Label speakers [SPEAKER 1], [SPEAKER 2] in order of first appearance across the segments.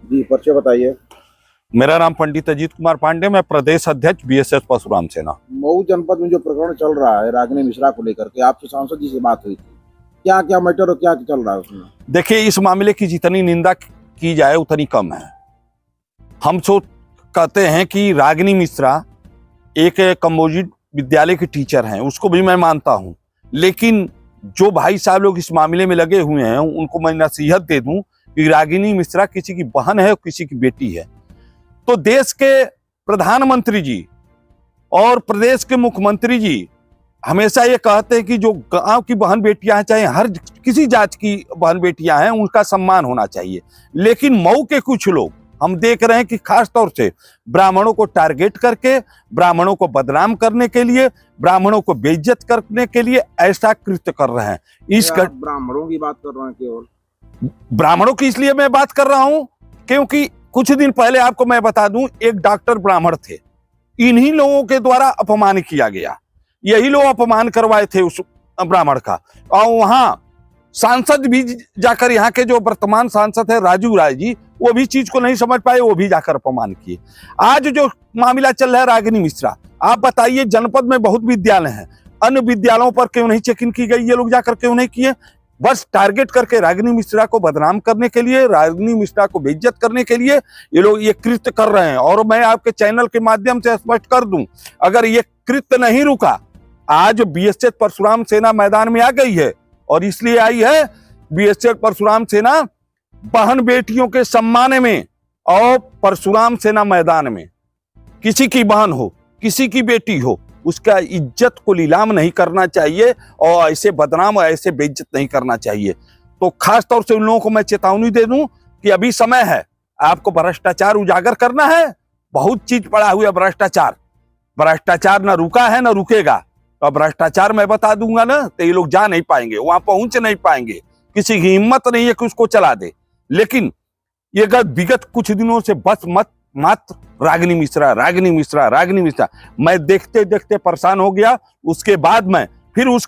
[SPEAKER 1] जी, परिचय बताइए।
[SPEAKER 2] मेरा नाम पंडित अजीत कुमार पांडे, मैं प्रदेश अध्यक्ष बीएसएस परशुराम सेना।
[SPEAKER 1] मऊ जनपद में जो प्रकरण चल रहा है रागिनी मिश्रा को लेकर के, आपसे सांसद जी से बात हुई थी, क्या क्या मैटर और क्या चल रहा है उसमें?
[SPEAKER 2] देखिए, इस मामले की जितनी निंदा की जाए उतनी कम है। हम कहते हैं कि रागिनी मिश्रा एक कंपोजिट विद्यालय के टीचर हैं, उसको भी मैं मानता हूं, लेकिन जो भाई साहब लोग इस मामले में लगे हुए हैं उनको मैं नसीहत दे दूं कि रागिनी मिश्रा किसी की बहन है और किसी की बेटी है। तो देश के प्रधानमंत्री जी और प्रदेश के मुख्यमंत्री जी हमेशा ये कहते हैं कि जो गांव की बहन बेटियां हैं, चाहे हर किसी जात की बहन बेटियां हैं, उनका सम्मान होना चाहिए। लेकिन मऊ के कुछ लोग हम देख रहे हैं कि खास तौर से ब्राह्मणों को टारगेट करके, ब्राह्मणों को बदनाम करने के लिए, ब्राह्मणों को बेइज्जत करने के लिए ऐसा कृत्य कर रहे हैं।
[SPEAKER 1] ब्राह्मणों की बात कर रहे हैं? केवल
[SPEAKER 2] ब्राह्मणों की इसलिए मैं बात कर रहा हूं क्योंकि कुछ दिन पहले आपको मैं बता दूं, एक डॉक्टर ब्राह्मण थे, इन्हीं लोगों के द्वारा अपमान किया गया। यही लोग अपमान करवाए थे उस ब्राह्मण का, और वहां सांसद भी जाकर, यहाँ के जो वर्तमान सांसद है राजू राय जी, वो भी चीज को नहीं समझ पाए, वो भी जाकर अपमान किए। आज जो मामला चल रहा है रागिनी मिश्रा, आप बताइए, जनपद में बहुत विद्यालय हैं, अन्य विद्यालयों पर क्यों नहीं चेकिंग की गई? ये लोग जाकर क्यों नहीं किए? बस टारगेट करके रागिनी मिश्रा को बदनाम करने के लिए, रागिनी मिश्रा को बेइज्जत करने के लिए ये लोग ये कृत्य कर रहे हैं। और मैं आपके चैनल के माध्यम से स्पष्ट कर दूं, अगर ये कृत्य नहीं रुका, आज बीएसएस परशुराम सेना मैदान में आ गई है, और इसलिए आई है बीएसएस परशुराम सेना बहन बेटियों के सम्मान में, और परशुराम सेना मैदान में किसी की बहन हो, किसी की बेटी हो, उसका इज्जत को नीलाम नहीं करना चाहिए और ऐसे बदनाम और ऐसे बेइज्जत नहीं करना चाहिए। तो खास तौर से उन लोगों को मैं चेतावनी दे दूं कि अभी समय है, आपको भ्रष्टाचार उजागर करना है। बहुत चीज पड़ा हुआ भ्रष्टाचार, भ्रष्टाचार ना रुका है ना रुकेगा। तो भ्रष्टाचार मैं बता दूंगा ना, तो ये लोग जा नहीं पाएंगे, वहां पहुंच नहीं पाएंगे, किसी की हिम्मत नहीं है कि उसको चला दे। लेकिन ये विगत कुछ दिनों से बस मात्र रागिनी मिश्रा, रागिनी मिश्रा, रागिनी मिश्रा, मैं देखते देखते परेशान हो गया। उसके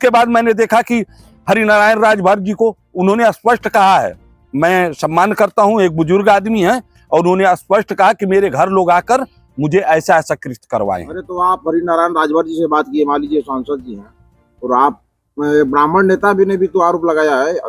[SPEAKER 2] बाद मैंने देखा कि हरिनारायण राजभर जी को उन्होंने स्पष्ट कहा है, मैं सम्मान करता हूं, एक बुजुर्ग आदमी है, और उन्होंने स्पष्ट कहा कि मेरे घर लोग आकर मुझे ऐसा ऐसा कृत्य करवाए।
[SPEAKER 1] अरे तो आप हरिनारायण राजभर जी से बात किए, मान लीजिए सांसद जी हैं, और आप ब्राह्मण नेता भी ने भी तो आरोप लगाया है।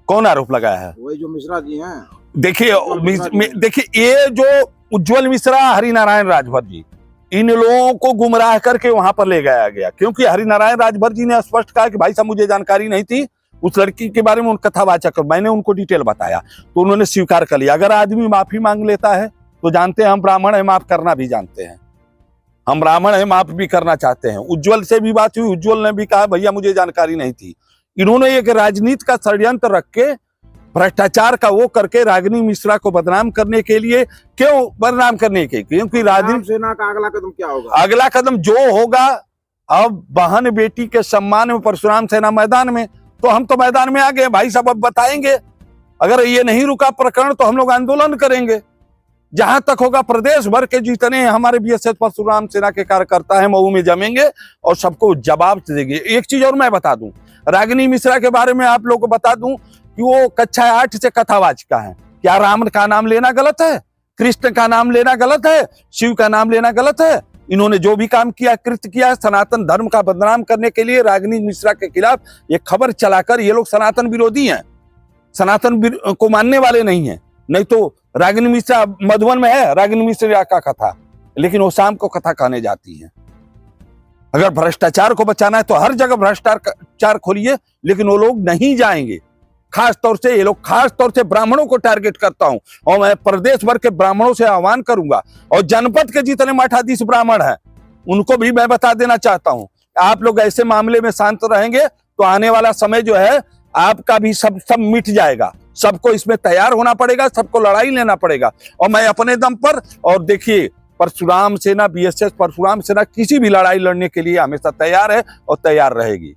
[SPEAKER 2] कौन आरोप लगाया है?
[SPEAKER 1] वही जो मिश्रा जी हैं।
[SPEAKER 2] देखिए, ये जो उज्जवल मिश्रा, हरिनारायण राजभर जी, इन लोगों को गुमराह करके वहां पर ले गया गया, क्योंकि हरिनारायण राजभर जी ने स्पष्ट कहा कि भाई साहब मुझे जानकारी नहीं थी उस लड़की के बारे में, उन कथावाचक, मैंने उनको डिटेल बताया तो उन्होंने स्वीकार कर लिया। अगर आदमी माफी मांग लेता है तो जानते हैं हम ब्राह्मण है, माफ करना भी जानते हैं, हम ब्राह्मण है, माफ भी करना चाहते हैं। उज्जवल से भी बात हुई, उज्जवल ने भी कहा भैया मुझे जानकारी नहीं थी। इन्होंने एक राजनीति का षड्यंत्र रख के, भ्रष्टाचार का वो करके रागिनी मिश्रा को बदनाम करने के लिए, क्यों बदनाम करने के? क्योंकि रागिनी
[SPEAKER 1] सेना का अगला कदम क्या होगा?
[SPEAKER 2] अगला कदम जो होगा, अब बहन बेटी के सम्मान में परशुराम सेना मैदान में, तो हम तो मैदान में आ गए भाई साहब, अब बताएंगे। अगर ये नहीं रुका प्रकरण तो हम लोग आंदोलन करेंगे, जहां तक होगा प्रदेश भर के जितने हमारे बीएसएस परशुराम सेना के कार्यकर्ता हैं मऊ में जमेंगे और सबको जवाब देंगे। एक चीज और मैं बता दूं, रागिनी मिश्रा के बारे में आप लोग को बता दूं कि वो कक्षा 8 से कथावाचिका है। क्या राम का नाम लेना गलत है? कृष्ण का नाम लेना गलत है? शिव का नाम लेना गलत है? इन्होंने जो भी काम किया, कृत्य किया, सनातन धर्म का बदनाम करने के लिए रागिनी मिश्रा के खिलाफ ये खबर चलाकर, ये लोग सनातन विरोधी हैं, सनातन को मानने वाले नहीं है। नहीं तो रागिनी मिश्रा मधुबन में है रागिनी मिश्रा का कथा, लेकिन वो शाम को कथा कहने जाती है। अगर भ्रष्टाचार को बचाना है तो हर जगह भ्रष्टाचार खोलिए, लेकिन वो लोग नहीं जाएंगे। खास तौर से ये लोग, खास तौर से ब्राह्मणों को टारगेट करता हूं, और मैं प्रदेश भर के ब्राह्मणों से आह्वान करूंगा, और जनपद के जितने मठाधीश ब्राह्मण हैं उनको भी मैं बता देना चाहता हूं, आप लोग ऐसे मामले में शांत रहेंगे तो आने वाला समय जो है आपका भी सब मिट जाएगा। सबको इसमें तैयार होना पड़ेगा, सबको लड़ाई लेना पड़ेगा। और मैं अपने दम पर, और देखिए परशुराम सेना, बीएसएस परशुराम सेना किसी भी लड़ाई लड़ने के लिए हमेशा तैयार है और तैयार रहेगी।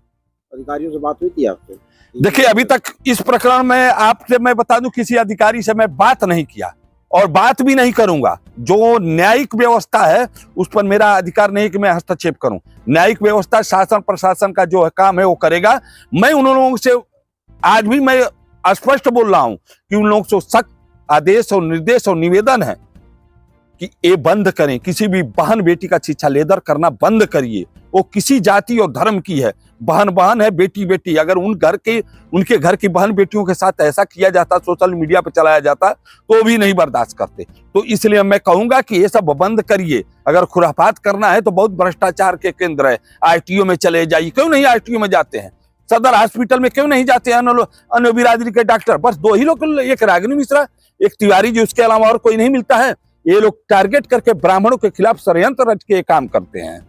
[SPEAKER 1] अधिकारियों से बात हुई थी आपसे?
[SPEAKER 2] देखिए, अभी तक इस प्रकरण में आपसे मैं बता दूं, किसी अधिकारी से मैं बात नहीं किया और बात भी नहीं करूंगा। जो न्यायिक व्यवस्था है उस पर मेरा अधिकार नहीं कि मैं हस्तक्षेप करूं। न्यायिक व्यवस्था, शासन प्रशासन का जो काम है वो करेगा। मैं उन लोगों से आज भी मैं स्पष्ट बोल रहा हूं कि उन लोगों से सख्त आदेश और निर्देश और निवेदन है कि ये बंद करें। किसी भी बहन बेटी का शिक्षा लेदर करना बंद करिए। वो किसी जाति और धर्म की है, बहन बहन है, बेटी बेटी। अगर उनके घर की बहन बेटियों के साथ ऐसा किया जाता, सोशल मीडिया पर चलाया जाता, तो भी नहीं बर्दाश्त करते। तो इसलिए मैं कहूंगा कि ये सब बंद करिए। अगर खुराफात करना है तो बहुत भ्रष्टाचार के केंद्र है, आईटीओ में चले जाइए। क्यों नहीं आईटीओ में जाते हैं? सदर हॉस्पिटल में क्यों नहीं जाते हैं अन्य बिरादरी के डॉक्टर? बस दो ही लोग, एक रागिनी मिश्रा, एक तिवारी जी, उसके अलावा और कोई नहीं मिलता है। ये लोग टारगेट करके ब्राह्मणों के खिलाफ षड्यंत्र रच के काम करते हैं।